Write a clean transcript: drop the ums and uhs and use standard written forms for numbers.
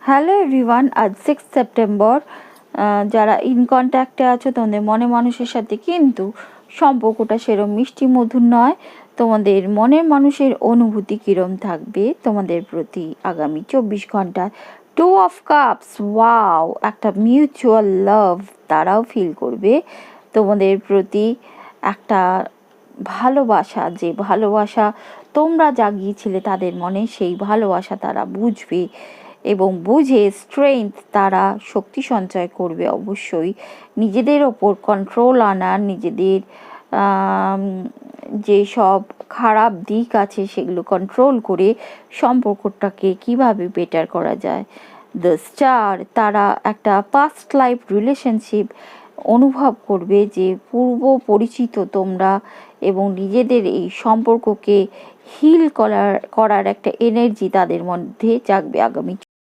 Hello everyone, আজ 6 September. যারা in কন্ট্যাক্টে আছো তোমাদের মনে মানুষের সাথে কিন্তু সম্পর্কটা সেরম মিষ্টি মধুর নয়। তোমাদের মনের মানুষের অনুভূতি কীরম থাকবে তোমাদের প্রতি আগামী 24 ঘন্টায়? 2 অফ কাপস, ওয়াও, একটা মিউচুয়াল লাভ তারাও ফিল করবে তোমাদের প্রতি। একটা ভালোবাসা, যে ভালোবাসা তোমরা জাগিয়েছিলে তাদের মনে, সেই ভালোবাসা তারা বুঝবে এবং বুঝে স্ট্রেংথ তারা শক্তি সঞ্চয় করবে অবশ্যই। নিজেদের ওপর কন্ট্রোল আনার, নিজেদের যে সব খারাপ দিক আছে সেগুলো কন্ট্রোল করে সম্পর্কটাকে কিভাবে বেটার করা যায়। দ্য স্টার তারা একটা পাস্ট লাইফ রিলেশনশিপ অনুভব করবে, যে পূর্ব পরিচিত তোমরা, এবং নিজেদের এই সম্পর্ককে হিল করার একটা এনার্জি তাদের মধ্যে জাগবে আগামী